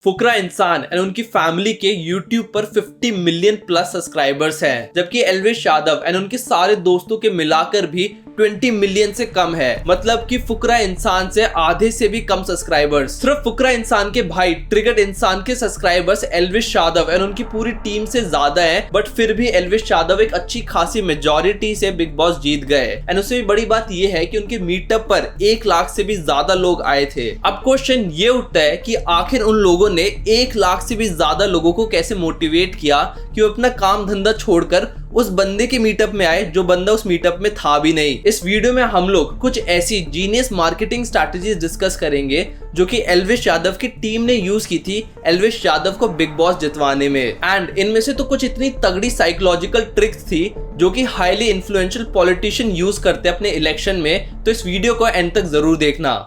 फुकरा इंसान एंड उनकी फैमिली के YouTube पर 50 मिलियन प्लस सब्सक्राइबर्स हैं, जबकि एल्विश यादव एंड उनके सारे दोस्तों के मिलाकर भी 20 मिलियन से कम है। मतलब कि फुकरा इंसान से आधे से भी कम सब्सक्राइबर्स। सिर्फ फुकरा इंसान के भाई ट्रिगर्ड इंसान के सब्सक्राइबर्स एल्विश यादव एंड उनकी पूरी टीम से ज्यादा है, बट फिर भी एल्विश यादव एक अच्छी खासी मेजोरिटी से बिग बॉस जीत गए। एंड उससे भी बड़ी बात यह है कि उनके मीटअप पर 1 लाख से भी ज्यादा लोग आए थे। अब क्वेश्चन ये उठता है कि आखिर उन लोगों ने 1 लाख से भी ज्यादा लोगों को कैसे मोटिवेट किया कि वो अपना काम धंधा छोड़कर उस बंदे के मीटअप में आए जो बंदा उस मीटअप में था भी नहीं। इस वीडियो में हम लोग कुछ ऐसी जीनियस मार्केटिंग स्ट्रैटेजीज डिस्कस करेंगे जो कि एल्विश यादव की टीम ने यूज की थी एल्विश यादव को बिग बॉस जितवाने में। एंड इनमें से तो कुछ इतनी तगड़ी साइकोलॉजिकल ट्रिक्स थी जो कि हाईली इन्फ्लुएंशियल पॉलिटिशियन यूज करते हैं अपने इलेक्शन में। तो इस वीडियो को एंड तक जरूर देखना।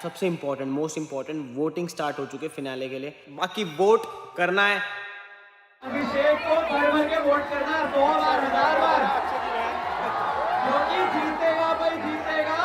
सबसे important most important voting start हो चुके फिनाले के लिए। बाकी वोट करना है, अभिषेक को भर के वोट करना है 2 बार 1000 बार, क्योंकि जीतेगा भाई जीतेगा।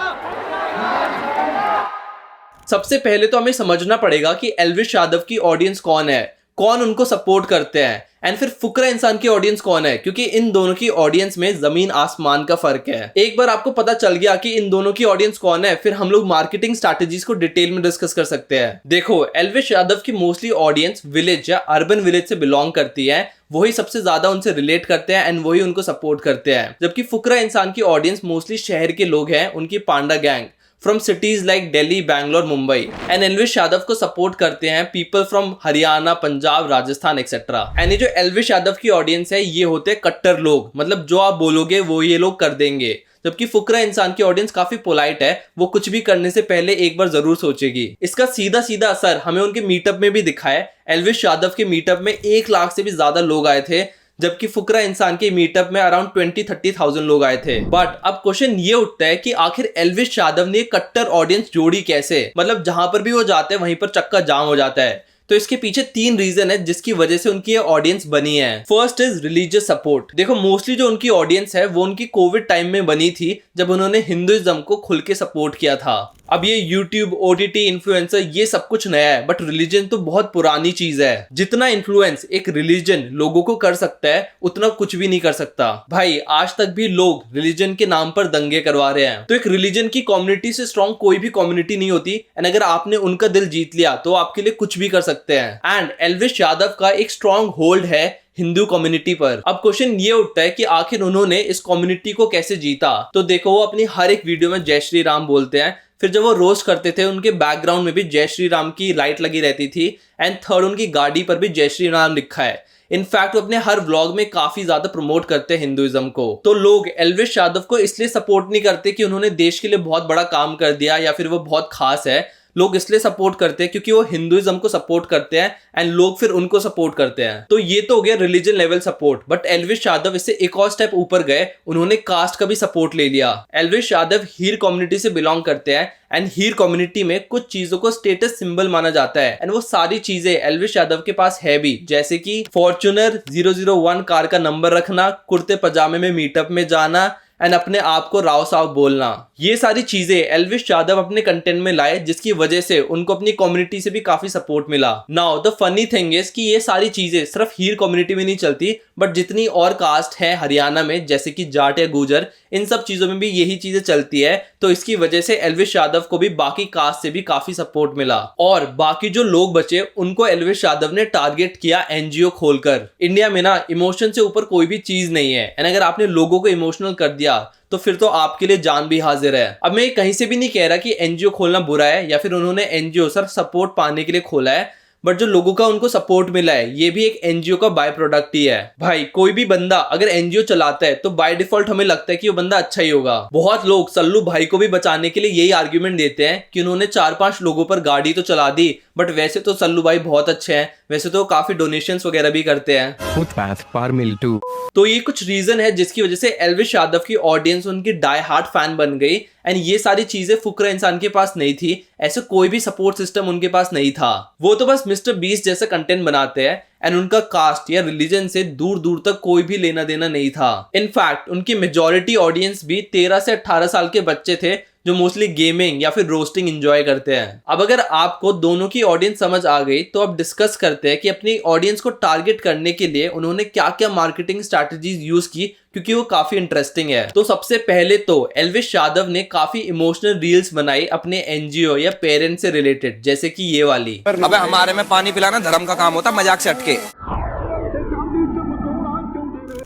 सबसे पहले तो हमें समझना पड़ेगा कि एल्विश यादव की ऑडियंस कौन है, कौन उनको सपोर्ट करते हैं, एंड फिर फुकरा इंसान की ऑडियंस कौन है, क्योंकि इन दोनों की ऑडियंस में जमीन आसमान का फर्क है। एक बार आपको पता चल गया कि इन दोनों की ऑडियंस कौन है, फिर हम लोग मार्केटिंग स्ट्रैटेजीज को डिटेल में डिस्कस कर सकते हैं। देखो, एल्विश यादव की मोस्टली ऑडियंस विलेज या अर्बन विलेज से बिलोंग करती है, वही सबसे ज्यादा उनसे रिलेट करते हैं एंड वही उनको सपोर्ट करते हैं। जबकि फुकरा इंसान की ऑडियंस मोस्टली शहर के लोग हैं, उनकी panda gang from cities like Delhi, Bangalore, Mumbai. And Elvish Yadav को सपोर्ट करते हैं people from Haryana, Punjab, Rajasthan etcetera. And ये जो एल्विश यादव की ऑडियंस है ये होते हैं कट्टर लोग, मतलब जो आप बोलोगे वो ये लोग कर देंगे। जबकि फुकरा इंसान की ऑडियंस काफी पोलाइट है, वो कुछ भी करने से पहले एक बार जरूर सोचेगी। इसका सीधा सीधा असर हमें उनके मीटअप में भी दिखा है। एल्विश यादव के मीटअप में 1 लाख से भी ज्यादा लोग आए थे, जबकि फुकरा इंसान के मीटअप में अराउंड 20-30,000 लोग आए थे। बट अब क्वेश्चन ये उठता है कि आखिर एल्विश यादव ने कट्टर ऑडियंस जोड़ी कैसे, मतलब जहां पर भी वो जाते हैं वहीं पर चक्का जाम हो जाता है। तो इसके पीछे 3 रीजन है जिसकी वजह से उनकी ये ऑडियंस बनी है। First is religious support. देखो, मोस्टली जो उनकी ऑडियंस है वो उनकी कोविड टाइम में बनी थी, जब उन्होंने हिंदुइज्म को खुल के सपोर्ट किया था। अब ये यूट्यूब, OTT, इन्फ्लुएंसर ये सब कुछ नया है, बट रिलीजन तो बहुत पुरानी चीज है। जितना इन्फ्लुएंस एक रिलीजन लोगों को कर सकता है उतना कुछ भी नहीं कर सकता। भाई, आज तक भी लोग रिलीजन के नाम पर दंगे करवा रहे हैं। तो एक रिलीजन की कम्युनिटी से स्ट्रॉन्ग कोई भी कम्युनिटी नहीं होती, एंड अगर आपने उनका दिल जीत लिया तो आपके लिए कुछ भी कर सकते हैं। एंड एल्विश यादव का एक स्ट्रॉन्ग होल्ड है हिंदू कम्युनिटी पर। अब क्वेश्चन ये उठता है कि आखिर उन्होंने इस कम्युनिटी को कैसे जीता। तो देखो, वो अपनी हर एक वीडियो में जय श्री राम बोलते हैं, फिर जब वो रोस्ट करते थे उनके बैकग्राउंड में भी जय श्री राम की लाइट लगी रहती थी, एंड थर्ड उनकी गाड़ी पर भी जय श्री राम लिखा है। इनफैक्ट वो अपने हर व्लॉग में काफी ज्यादा प्रमोट करते हैं हिंदुइज्म को। तो लोग एल्विश यादव को इसलिए सपोर्ट नहीं करते कि उन्होंने देश के लिए बहुत बड़ा काम कर दिया या फिर वो बहुत खास है। लोग इसलिए सपोर्ट करते हैं क्योंकि वो हिंदुइज्म को सपोर्ट करते हैं एंड लोग फिर उनको सपोर्ट करते हैं। तो ये तो हो गया religion level support. But Elvish Yadav इससे एक और स्टेप ऊपर गए, उन्होंने कास्ट का भी सपोर्ट ले लिया। एल्विश यादव हीर कम्युनिटी से बिलोंग करते हैं, एंड हीर कम्युनिटी में कुछ चीजों को स्टेटस सिंबल माना जाता है, एंड वो सारी चीजें एल्विश यादव के पास है भी, जैसे कि फॉर्च्यूनर 001 कार का नंबर रखना, कुर्ते पजामे में मीटअप में जाना, एंड अपने आप को राव साहब बोलना। ये सारी चीजें एल्विश यादव अपने कंटेंट में लाए, जिसकी वजह से उनको अपनी कम्युनिटी से भी काफी सपोर्ट मिला। Now the funny thing is कि ये सारी चीजें सिर्फ हीर कम्युनिटी में नहीं चलती, बट जितनी और कास्ट है हरियाणा में, जैसे कि जाट या गुजर, इन सब चीजों में भी यही चीजें चलती है। तो इसकी वजह से एल्विश यादव को भी बाकी कास्ट से भी काफी सपोर्ट मिला। और बाकी जो लोग बचे उनको एल्विश यादव ने टारगेट किया NGO खोलकर। इंडिया में ना इमोशन से ऊपर कोई भी चीज नहीं है, एंड अगर आपने लोगों को इमोशनल कर दिया तो फिर तो आपके लिए जान भी हाजिर है। अब मैं कहीं से भी नहीं कह रहा कि NGO खोलना बुरा है या फिर उन्होंने NGO सिर्फ सपोर्ट पाने के लिए खोला है, बट जो लोगों का उनको सपोर्ट मिला है ये भी एक NGO का बाय प्रोडक्ट ही है। भाई, कोई भी बंदा अगर NGO चलाता है तो बाय डिफॉल्ट हमें लगता है कि वो बंदा अच्छा ही होगा। बहुत लोग सल्लू भाई को भी बचाने के लिए यही आर्ग्यूमेंट देते हैं कि उन्होंने 4-5 लोगों पर गाड़ी तो चला दी, बट वैसे तो सल्लू भाई बहुत अच्छे हैं, वैसे तो काफी डोनेशंस वगैरह भी करते हैं। फुटपाथ पर मिल टू। तो ये कुछ रीजन है जिसकी वजह से एल्विश यादव की ऑडियंस उनकी डाई हार्ट फैन बन गई, एंड ये सारी चीजें फुकरा इंसान के पास नहीं थी। ऐसे कोई भी सपोर्ट सिस्टम उनके पास नहीं था। वो तो बस मिस्टर बीस्ट जैसा कंटेंट बनाते हैं एंड उनका कास्ट या रिलीजन से दूर दूर तक कोई भी लेना देना नहीं था। इनफैक्ट उनकी मेजॉरिटी ऑडियंस भी 13 से 18 साल के बच्चे थे जो मोस्टली गेमिंग या फिर रोस्टिंग एंजॉय करते हैं। अब अगर आपको दोनों की ऑडियंस समझ आ गई तो अब डिस्कस करते हैं कि अपनी ऑडियंस को टारगेट करने के लिए उन्होंने क्या क्या मार्केटिंग स्ट्रैटेजीज यूज की, क्योंकि वो काफी इंटरेस्टिंग है। तो सबसे पहले तो एल्विश यादव ने काफी इमोशनल रील्स बनाई अपने एनजीओ या पेरेंट्स से रिलेटेड, जैसे कि ये वाली। अबे हमारे में पानी पिलाना धर्म का काम होता, मजाक से हटके।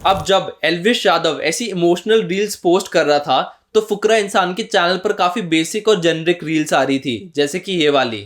अब जब एल्विश यादव ऐसी इमोशनल रील्स पोस्ट कर रहा था तो फुकरा इंसान के चैनल पर काफी बेसिक और जेनरिक रील्स आ रही थी, जैसे कि ये वाली।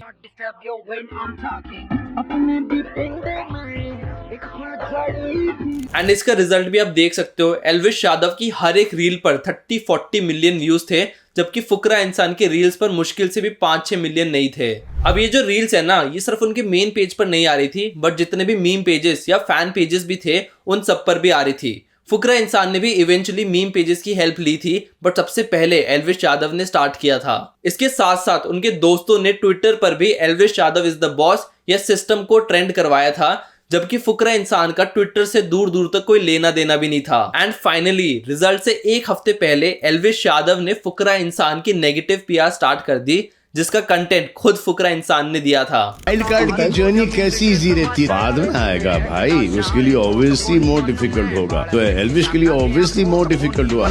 एंड इसका रिजल्ट भी आप देख सकते हो, एल्विश यादव की हर एक रील पर 30-40 मिलियन व्यूज थे, जबकि फुकरा इंसान के रील्स पर मुश्किल से भी 5-6 मिलियन नहीं थे। अब ये जो रील्स है ना, ये सिर्फ उनके मेन पेज पर नहीं आ रही थी, बट जितने भी मीम पेजेस या फैन पेजेस भी थे उन सब पर भी आ रही थी। फुकरा इंसान ने भी इवेंचुअली मीम पेजेस की हेल्प ली थी, बट सबसे पहले एल्विश यादव ने स्टार्ट किया था। इसके साथ साथ उनके दोस्तों ने ट्विटर पर भी Elvish Yadav is the boss या सिस्टम को ट्रेंड करवाया था, जबकि फुकरा इंसान का ट्विटर से दूर दूर तक कोई लेना देना भी नहीं था। एंड फाइनली रिजल्ट से एक हफ्ते पहले एल्विश यादव ने फुकरा इंसान की नेगेटिव पीआर स्टार्ट कर दी, जिसका कंटेंट खुद फुकरा इंसान ने दिया था। वाइल्ड कार्ड की जर्नी कैसी इजी रहती है, बाद में आएगा भाई, उसके लिए ऑब्वियसली मोर डिफिकल्ट होगा, तो एल्विश के लिए ऑब्वियसली मोर डिफिकल्ट हुआ।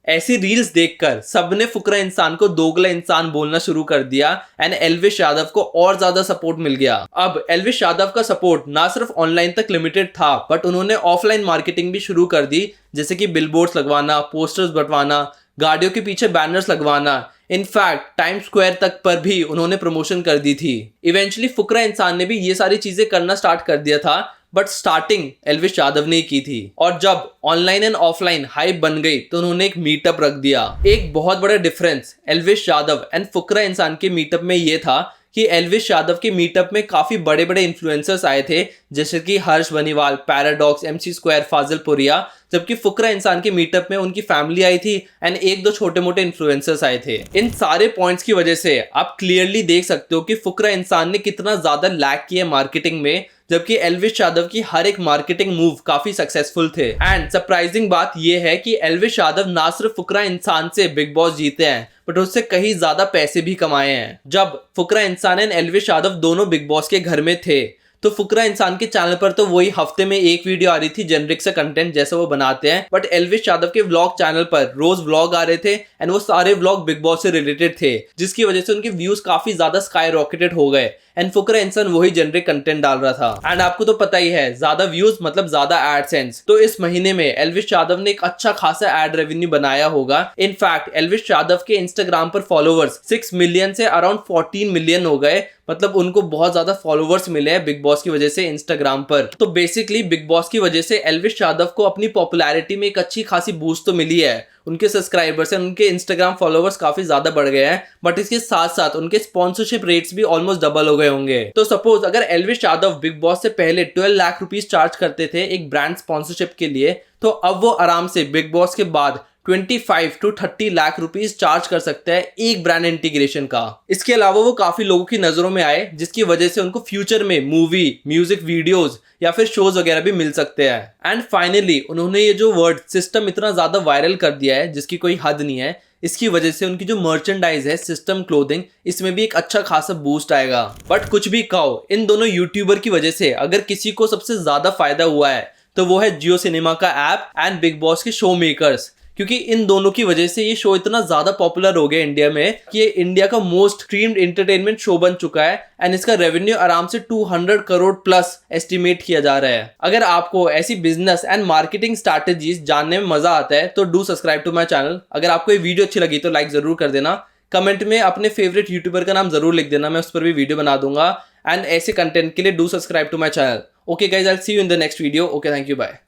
ऐसी रील्स देखकर सबने फुकरा इंसान को दोगला इंसान बोलना शुरू कर दिया एंड एल्विश यादव को और ज्यादा सपोर्ट मिल गया। अब एल्विश यादव का सपोर्ट ना सिर्फ ऑनलाइन तक लिमिटेड था, बट उन्होंने ऑफलाइन मार्केटिंग भी शुरू कर दी, जैसे कि बिलबोर्ड्स लगवाना, पोस्टर्स बंटवाना, गाड़ियों के पीछे बैनर्स लगवाना। इनफैक्ट टाइम स्क्वायर तक पर भी उन्होंने प्रमोशन कर दी थी। इवेंचुअली फुकरा इंसान ने भी ये सारी चीजें करना स्टार्ट कर दिया था, बट स्टार्टिंग एल्विश यादव ने की थी। और जब ऑनलाइन एंड ऑफलाइन हाइप बन गई तो उन्होंने एक मीटअप रख दिया। एक बहुत बड़ा डिफरेंस एल्विश यादव एंड फुकरा इंसान के मीटअप में ये था कि एल्विश यादव के मीटअप में काफी बड़े बड़े इन्फ्लुएंसर्स आए थे, जैसे कि हर्ष बनीवाल, पैराडॉक्स, MC स्क्वायर, फाजिल पुरिया, जबकि फुकरा इंसान के मीटअप में उनकी फैमिली आई थी एंड एक दो छोटे मोटे इन्फ्लुएंसर्स आए थे। इन सारे पॉइंट्स की वजह से आप क्लियरली देख सकते हो कि फुकरा इंसान ने कितना ज्यादा लैक किया मार्केटिंग में, जबकि एल्विश यादव की हर एक मार्केटिंग मूव काफी सक्सेसफुल थे। एंड सरप्राइजिंग बात यह है कि एल्विश यादव ना सिर्फ फुकरा इंसान से बिग बॉस जीते हैं, बट उससे कहीं ज्यादा पैसे भी कमाए हैं। जब फुकरा इंसान एंड एल्विश यादव दोनों बिग बॉस के घर में थे तो फुकरा इंसान के चैनल पर तो वही हफ्ते में एक वीडियो आ रही थी जेनरिक से कंटेंट जैसे वो बनाते हैं, बट एल्विश यादव के व्लॉग चैनल पर रोज व्लॉग आ रहे थे एंड वो सारे व्लॉग बिग बॉस से रिलेटेड थे, जिसकी वजह से उनके व्यूज काफी ज्यादा स्काई रॉकेटेड हो गए एंड फुकरा इंसान वही जेनरिक कंटेंट डाल रहा था। एंड आपको तो पता ही है, ज्यादा व्यूज मतलब ज्यादा एडसेंस। तो इस महीने में एल्विश यादव ने एक अच्छा खासा एड रेवेन्यू बनाया होगा। इनफैक्ट एल्विश यादव के इंस्टाग्राम पर फॉलोवर्स 6 मिलियन से अराउंड 14 मिलियन हो गए, मतलब उनको बहुत ज्यादा फॉलोवर्स मिले हैं बिग बॉस की वजह से इंस्टाग्राम पर। तो बेसिकली बिग बॉस की वजह से एल्विश यादव को अपनी पॉपुलैरिटी में एक अच्छी खासी बूस्ट तो मिली है। उनके सब्सक्राइबर्स एंड उनके इंस्टाग्राम फॉलोवर्स काफी ज्यादा बढ़ गए हैं, बट इसके साथ साथ उनके स्पॉन्सरशिप रेट्स भी ऑलमोस्ट डबल हो गए होंगे। तो सपोज अगर एल्विश यादव बिग बॉस से पहले 12 लाख रुपीस चार्ज करते थे एक ब्रांड स्पॉन्सरशिप के लिए, तो अब वो आराम से बिग बॉस के बाद 25 to 30 लाख रुपीस चार्ज कर सकता है एक ब्रांड इंटीग्रेशन का। इसके अलावा वो काफी लोगों की नजरों में आए, जिसकी वजह से उनको फ्यूचर में मूवी, म्यूजिक वीडियोस या फिर शोज वगैरह भी मिल सकते हैं। एंड फाइनली उन्होंने ये जो वर्ड सिस्टम इतना ज्यादा वायरल कर दिया है जिसकी कोई हद नहीं है, इसकी वजह से उनकी जो मर्चेंडाइज है सिस्टम क्लोथिंग, इसमें भी एक अच्छा खासा बूस्ट आएगा। बट कुछ भी कहो, इन दोनों यूट्यूबर की वजह से अगर किसी को सबसे ज्यादा फायदा हुआ है तो वो है जियो सिनेमा का ऐप एंड बिग बॉस के शो मेकर्स, क्योंकि इन दोनों की वजह से ये शो इतना ज्यादा पॉपुलर हो गया इंडिया में कि ये इंडिया का मोस्ट स्ट्रीम्ड एंटरटेनमेंट शो बन चुका है एंड इसका रेवेन्यू आराम से 200 करोड़ प्लस एस्टिमेट किया जा रहा है। अगर आपको ऐसी बिजनेस एंड मार्केटिंग स्ट्रैटेजीज जानने में मजा आता है तो do subscribe to my channel. अगर आपको ये वीडियो अच्छी लगी तो लाइक जरूर कर देना, कमेंट में अपने फेवरेट यूट्यूबर का नाम जरूर लिख देना, मैं उस पर भी वीडियो बना दूंगा। एंड ऐसे कंटेंट के लिए do subscribe to my channel. Okay guys, I will see you in the next video. Okay, thank you, bye.